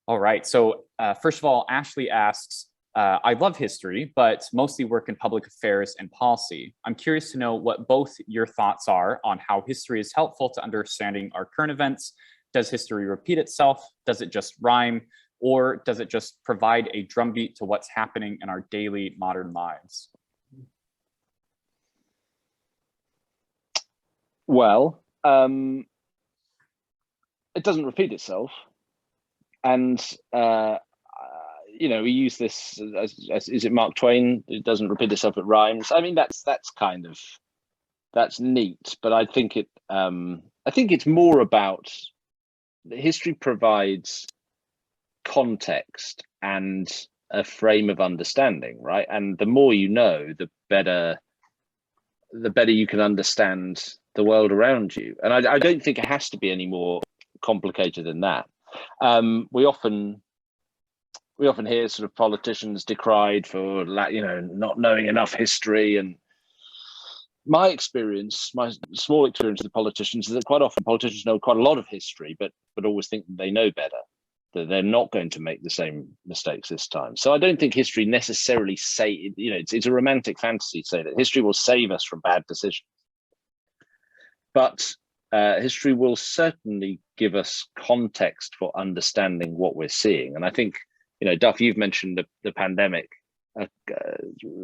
All right, so first of all, Ashley asks, I love history, but mostly work in public affairs and policy. I'm curious to know what both your thoughts are on how history is helpful to understanding our current events. Does history repeat itself? Does it just rhyme? Or does it just provide a drumbeat to what's happening in our daily modern lives? Well, it doesn't repeat itself. And, you know, we use this as is it Mark Twain? It doesn't repeat itself, it rhymes. I mean, that's neat, but I think it's more about history provides context and a frame of understanding, right? And the more you know, the better you can understand the world around you. And I don't think it has to be any more complicated than that. We often hear sort of politicians decried for, you know, not knowing enough history. And my small experience with politicians is that quite often politicians know quite a lot of history, but always think that they know better, that they're not going to make the same mistakes this time. So I don't think history necessarily you know, it's a romantic fantasy to say that history will save us from bad decisions. But history will certainly give us context for understanding what we're seeing. And I think, you know, Duff, you've mentioned the pandemic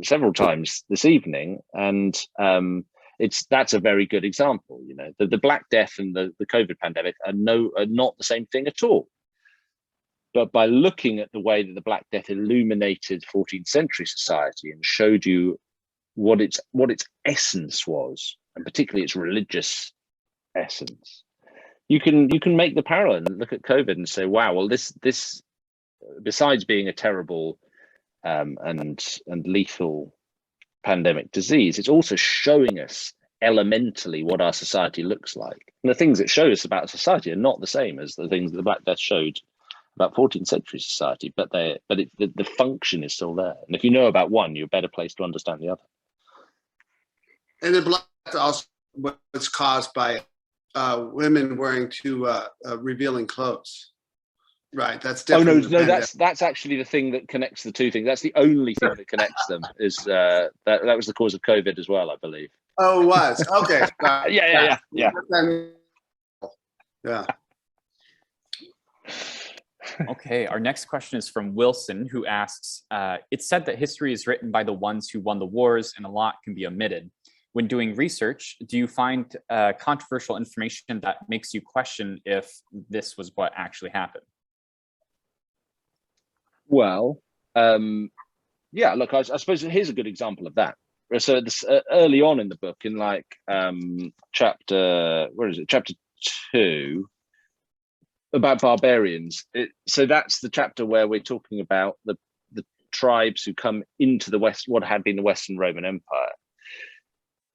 several times this evening, and that's a very good example. You know, the Black Death and the COVID pandemic are not the same thing at all. But by looking at the way that the Black Death illuminated 14th century society and showed you what its essence was, and particularly its religious essence, you can make the parallel and look at COVID and say, wow, well, this besides being a terrible and lethal pandemic disease, it's also showing us elementally what our society looks like. And the things it shows us about society are not the same as the things that the Black Death showed about 14th century society, but the function is still there. And if you know about one, you're better placed to understand the other. And the blood also was caused by women wearing too revealing clothes. Right, that's different. Oh no, that's actually the thing that connects the two things. That's the only thing that connects them. Is that was the cause of COVID as well, I believe. Oh, it was. Okay. Yeah. Yeah. Okay, our next question is from Wilson, who asks, it's said that history is written by the ones who won the wars and a lot can be omitted. When doing research, do you find controversial information that makes you question if this was what actually happened? Well, yeah, look, I suppose here's a good example of that. So this, early on in the book, in like chapter 2, about barbarians. So that's the chapter where we're talking about the tribes who come into the West, what had been the Western Roman Empire.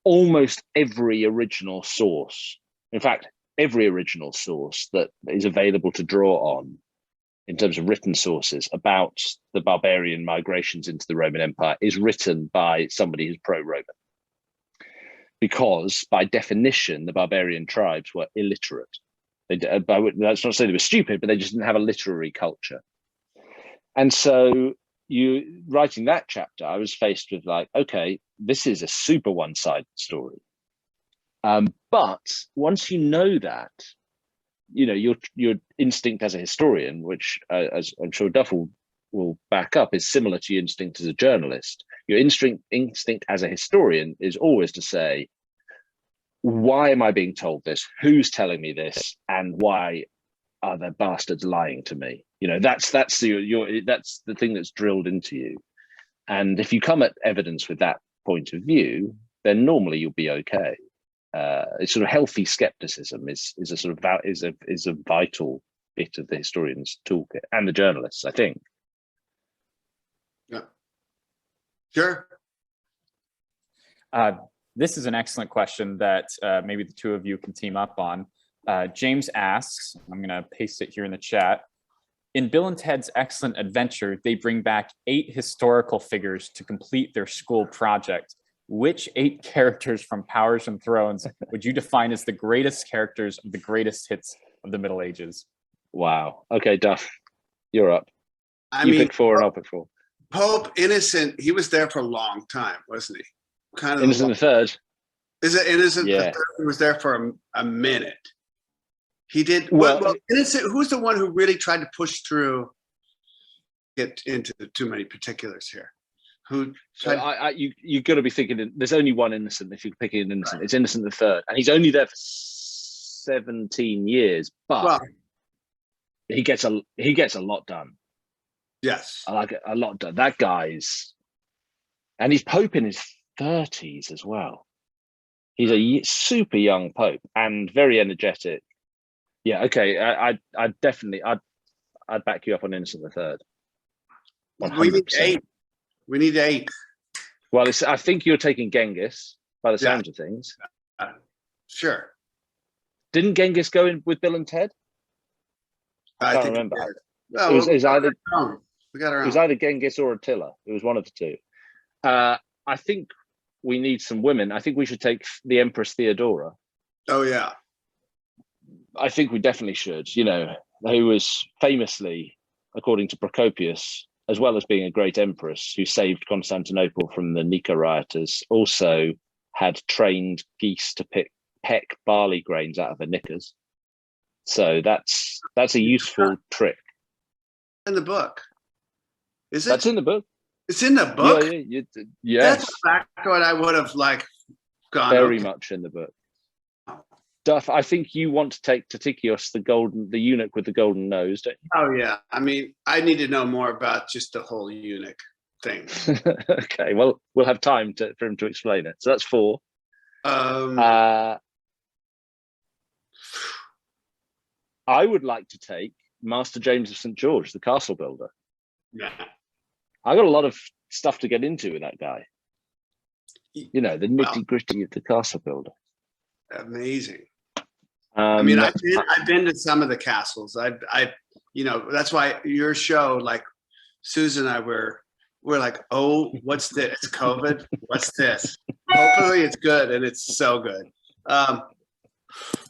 Almost every original source, in fact, every original source that is available to draw on in terms of written sources about the barbarian migrations into the Roman Empire is written by somebody who's pro-Roman. Because by definition, the barbarian tribes were illiterate. That's not to say they were stupid, but they just didn't have a literary culture. And so you writing that chapter, I was faced with like, okay, this is a super one-sided story. But once you know that, you know, your instinct as a historian, which as I'm sure Duff will back up, is similar to your instinct as a journalist. Your instinct as a historian is always to say, why am I being told this? Who's telling me this? And why are the bastards lying to me? You know, that's the thing that's drilled into you. And if you come at evidence with that point of view, then normally you'll be okay. It's sort of healthy skepticism is a sort of is a vital bit of the historian's toolkit and the journalists, I think. Yeah. Sure. This is an excellent question that maybe the two of you can team up on. James asks, I'm going to paste it here in the chat. In Bill and Ted's Excellent Adventure, they bring back 8 historical figures to complete their school project. Which 8 characters from Powers and Thrones would you define as the greatest characters of the greatest hits of the Middle Ages? Wow. Okay, Duff, you're up. You pick 4 and I'll pick 4. Pope Innocent, he was there for a long time, wasn't he? Kind of Innocent the Third. Is it Innocent Yeah. the Third? He was there for a minute. He did well. Innocent. Who's the one who really tried to push through? Get into too many particulars here. Who? You got to be thinking. There's only one Innocent. If you're picking an Innocent, right. It's Innocent the Third, and he's only there for 17 years, but he gets a lot done. Yes, I like it, a lot done. That guy's, and he's Pope in his 30s as well. He's a super young Pope and very energetic. Yeah, okay. I'd definitely back you up on Innocent the Third. 100%. We need 8. We need 8. Well, I think you're taking Genghis by the sounds of things. Sure. Didn't Genghis go in with Bill and Ted? I can't remember. No, it was either we got it was either Genghis or Attila. It was one of the two. I think we need some women. I think we should take the Empress Theodora. Oh yeah. I think we definitely should. You know, who was famously, according to Procopius, as well as being a great empress who saved Constantinople from the Nika rioters, also had trained geese to peck barley grains out of her knickers. So that's a useful trick. In the book, is it? That's in the book. It's in the book. Yes. That's exactly what I would have gone. Very much in the book. Duff, I think you want to take Tatikios, the eunuch with the golden nose, don't you? Oh yeah. I mean, I need to know more about just the whole eunuch thing. Okay, well, we'll have time for him to explain it. So that's 4. I would like to take Master James of St. George, the castle builder. Yeah. I got a lot of stuff to get into with that guy. You know, the nitty-gritty of the castle builder. Amazing. I mean, I've been to some of the castles. that's why your show, like Susan and I we're like, oh, what's this? It's COVID. What's this? Hopefully it's good, and it's so good.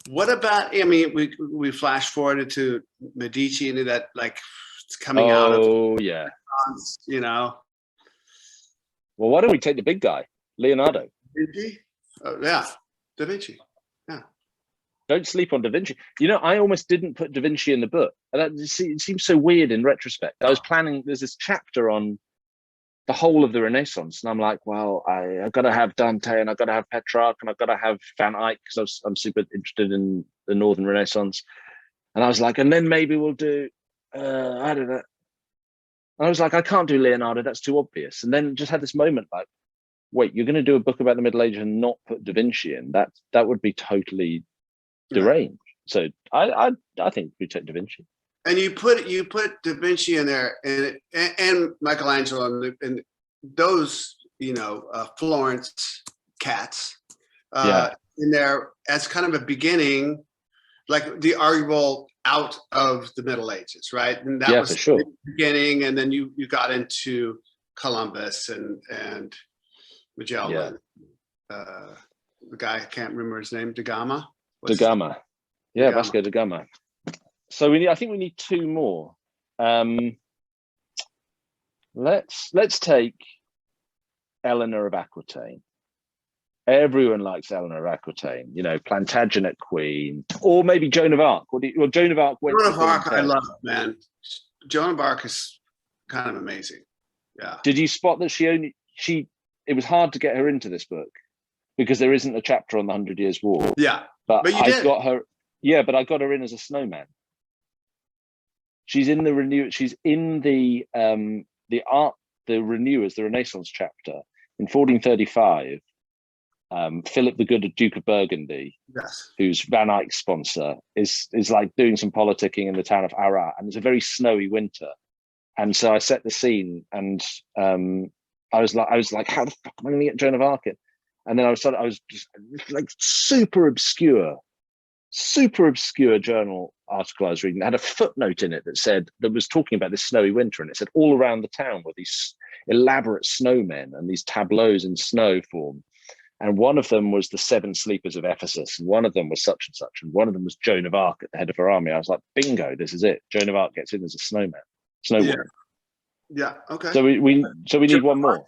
What about? I mean, we flash forwarded to Medici, into that, like, it's coming out of. Oh yeah. Well, why don't we take the big guy, Leonardo? Da Vinci? Oh, yeah, Da Vinci. Yeah. Don't sleep on Da Vinci. I almost didn't put Da Vinci in the book. And it seems so weird in retrospect. I was planning, there's this chapter on the whole of the Renaissance. And I'm like, well, I've got to have Dante, and I've got to have Petrarch, and I've got to have Van Eyck, because I'm super interested in the Northern Renaissance. And I was like, and then maybe we'll do, I don't know. I was like, I can't do Leonardo. That's too obvious. And then just had this moment like, wait, you're going to do a book about the Middle Ages and not put Da Vinci in? That would be totally deranged. So I think we take Da Vinci. And you put Da Vinci in there, and Michelangelo, and those Florence cats in there as kind of a beginning, like the arguable out of the Middle Ages, right? And that was for sure. the beginning, and then you got into Columbus and Magellan. The guy, I can't remember his name, Da Gama. Da Gama. Yeah, Vasco da Gama. So I think we need two more. Let's take Eleanor of Aquitaine. Everyone likes Eleanor of Aquitaine, Plantagenet Queen, or maybe Joan of Arc. Joan of Arc. Joan of Arc, I love, man. Joan of Arc is kind of amazing. Yeah. Did you spot that it was hard to get her into this book because there isn't a chapter on the 100 Years' War. Yeah. But you did. got her. Yeah, but I got her in as a snowman. She's in the Renew. She's in the Renewers, the Renaissance chapter in 1435. Philip the Good, Duke of Burgundy, who's Van Eyck's sponsor, is like doing some politicking in the town of Arras, and it's a very snowy winter. And so I set the scene, and I was like, how the fuck am I going to get Joan of Arc in? And then I was just like super obscure journal article I was reading that had a footnote in it that was talking about this snowy winter, and it said all around the town were these elaborate snowmen and these tableaus in snow form. And one of them was the Seven Sleepers of Ephesus, and one of them was such and such, and one of them was Joan of Arc at the head of her army. I was like, bingo, this is it. Joan of Arc gets in as a snowwoman. Yeah. Okay. So we need one more.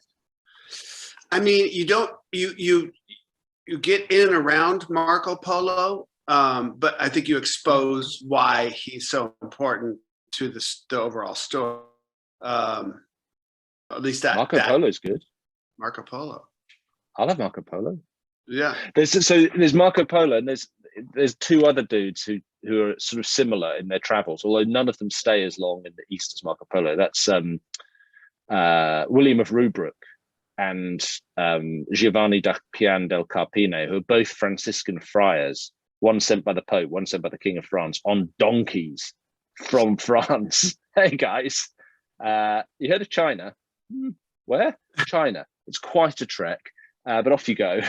I mean, you get in and around Marco Polo, but I think you expose why he's so important to the overall story. At least Marco Polo is good. Marco Polo. I love Marco Polo. Yeah. There's Marco Polo, and there's two other dudes who are sort of similar in their travels, although none of them stay as long in the East as Marco Polo. That's William of Rubruck and Giovanni da Pian del Carpine, who are both Franciscan friars, one sent by the Pope, one sent by the King of France, on donkeys from France. Hey guys, you heard of China? Where? China. It's quite a trek. But off you go.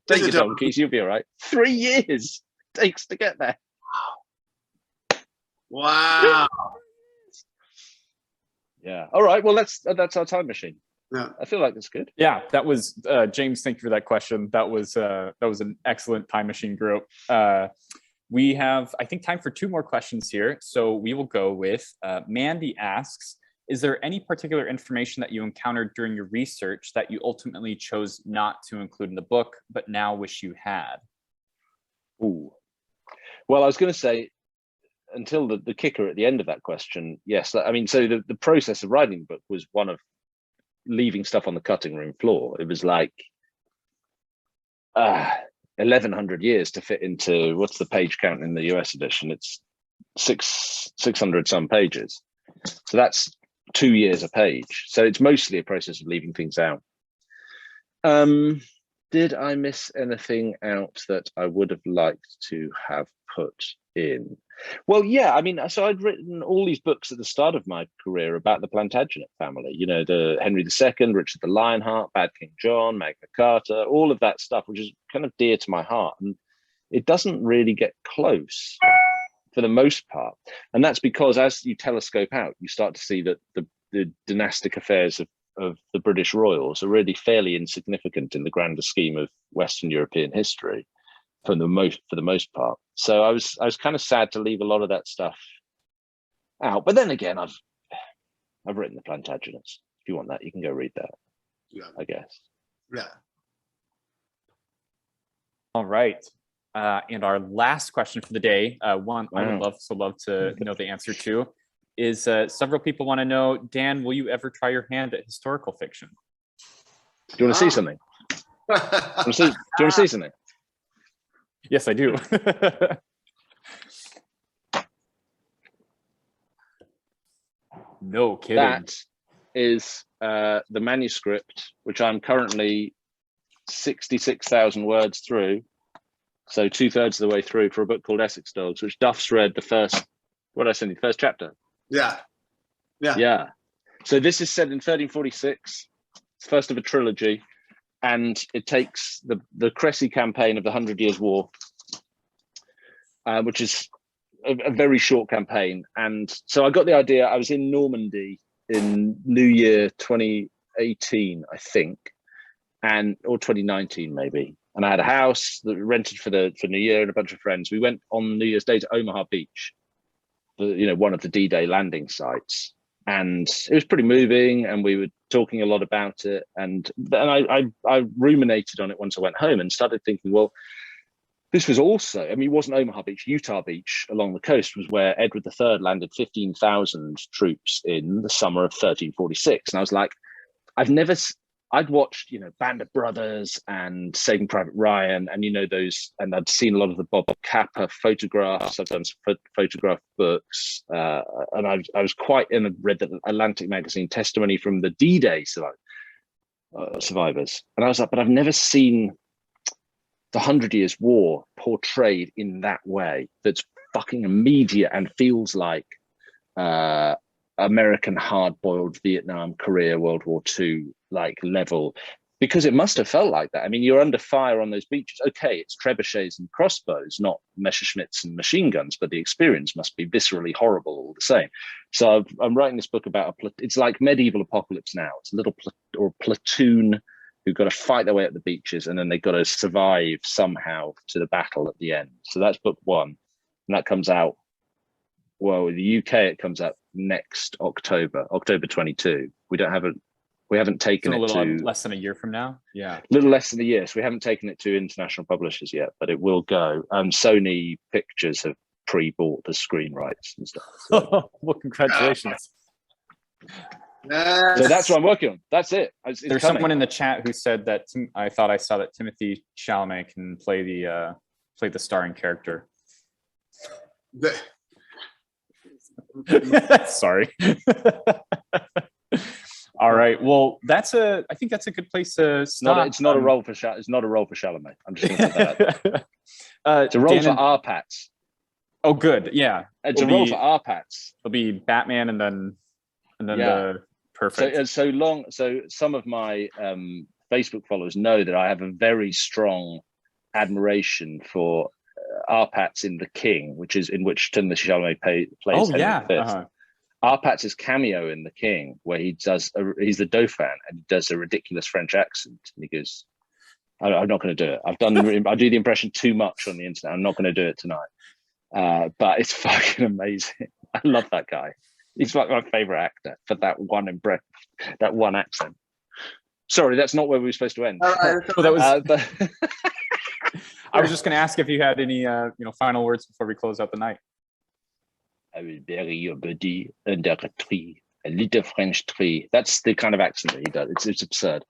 Take your donkeys, you'll be all right. 3 years takes to get there. Wow. Yeah. All right. Well, that's our time machine. Yeah. I feel like that's good. Yeah, that was James. Thank you for that question. That was an excellent time machine group. We have, I think, time for two more questions here. So we will go with Mandy asks, is there any particular information that you encountered during your research that you ultimately chose not to include in the book, but now wish you had? Ooh. Well, I was going to say, until the kicker at the end of that question, yes. I mean, so the process of writing the book was one of leaving stuff on the cutting room floor. It was like 1,100 years to fit into, what's the page count in the US edition? It's 600 some pages. So that's 2 years a page. So it's mostly a process of leaving things out. Did I miss anything out that I would have liked to have put in? Well, yeah, I mean, so I'd written all these books at the start of my career about the Plantagenet family, the Henry II, Richard the Lionheart, Bad King John, Magna Carta, all of that stuff, which is kind of dear to my heart. And it doesn't really get close for the most part. And that's because as you telescope out, you start to see that the dynastic affairs of the British royals are really fairly insignificant in the grander scheme of Western European history for the most part. So I was kind of sad to leave a lot of that stuff out. But then again, I've written the Plantagenets. If you want that, you can go read that. Yeah. I guess. Yeah. All right. And our last question for the day, one I would love to know the answer to, is several people want to know, Dan, will you ever try your hand at historical fiction? Do you want to see something? Do you want to see something? Yes, I do. No kidding. That is the manuscript, which I'm currently 66,000 words through. So 2/3 of the way through for a book called Essex Dogs, which Duffs read the first, what did I send you, first chapter? Yeah. Yeah. Yeah. So this is set in 1346. It's first of a trilogy. And it takes the Cressy campaign of the 100 Years' War, which is a very short campaign. And so I got the idea. I was in Normandy in New Year 2018, I think, or 2019 maybe. And I had a house that we rented for New Year and a bunch of friends. We went on New Year's Day to Omaha Beach, one of the D-Day landing sites. And it was pretty moving, and we were talking a lot about it. And I ruminated on it once I went home and started thinking, well, this was also, I mean, it wasn't Omaha Beach, Utah Beach along the coast was where Edward III landed 15,000 troops in the summer of 1346. And I was like, I'd watched, Band of Brothers and Saving Private Ryan, and those, and I'd seen a lot of the Bob Capa photographs. I've done some photograph books, and I was quite in. Read the Atlantic magazine testimony from the D-Day survivors, and I was like, but I've never seen the 100 Years' War portrayed in that way. That's fucking immediate and feels like American hard-boiled Vietnam, Korea, World War II like level, because it must have felt like that. I mean, you're under fire on those beaches. Okay, it's trebuchets and crossbows, not Messerschmitts and machine guns, but the experience must be viscerally horrible all the same. So I'm writing this book about it's like medieval apocalypse now. It's a little platoon who've got to fight their way up the beaches, and then they've got to survive somehow to the battle at the end. So that's book one, and that comes out. Well, in the UK, it comes out next October 22. We haven't taken it to less than a year from now. Yeah, a little less than a year. So we haven't taken it to international publishers yet, but it will go. Sony Pictures have pre-bought the screen rights and stuff. So. Well, congratulations. Yes. So that's what I'm working on. That's it. There's someone in the chat who said that I thought I saw that Timothy Chalamet can play the starring character. Sorry. All right. Well, I think that's a good place to stop. It's not a role for Chalamet. I'm just going to say that. It's a role for Arpats. Oh, good. Yeah. It's a role for Arpats. It'll be Batman and then the perfect. So some of my Facebook followers know that I have a very strong admiration for Arpats in The King, which Timothy Chalamet plays. Oh, Henry yeah. V. Arpats' cameo in The King, where he's the Dauphin and he does a ridiculous French accent, and he goes, "I'm not going to do it. I do the impression too much on the internet. I'm not going to do it tonight." But it's fucking amazing. I love that guy. He's like my favorite actor for that one accent. Sorry, that's not where we were supposed to end. Well, that was. I was just going to ask if you had any final words before we close out the night. I will bury your body under a tree, a little French tree. That's the kind of accent that he does. It's absurd.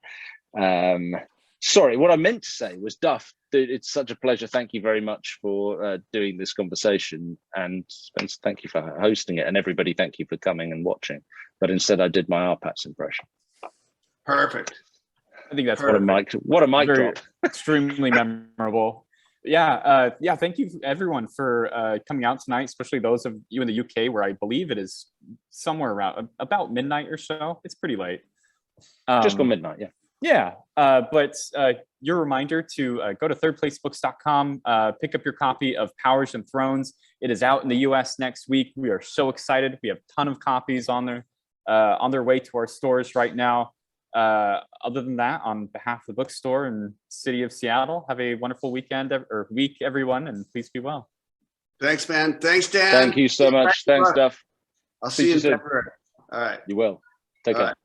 Sorry, what I meant to say was, Duff, dude, it's such a pleasure. Thank you very much for doing this conversation. And Spencer, thank you for hosting it. And everybody, thank you for coming and watching. But instead, I did my Arpats impression. Perfect. I think that's what a mic drop. Extremely memorable. Yeah, thank you everyone for coming out tonight, especially those of you in the UK, where I believe it is somewhere around about midnight or so. It's pretty late. Just gone midnight, yeah. Yeah, but your reminder to go to thirdplacebooks.com, pick up your copy of Powers and Thrones. It is out in the US next week. We are so excited. We have a ton of copies on their way to our stores right now. Other than that, on behalf of the bookstore and city of Seattle, have a wonderful weekend or week, everyone, and please be well. Thanks, man. Thanks, Dan. Thank you so much. Thanks, Duff. I'll see you in soon. February. All right. You will. Take All care. right.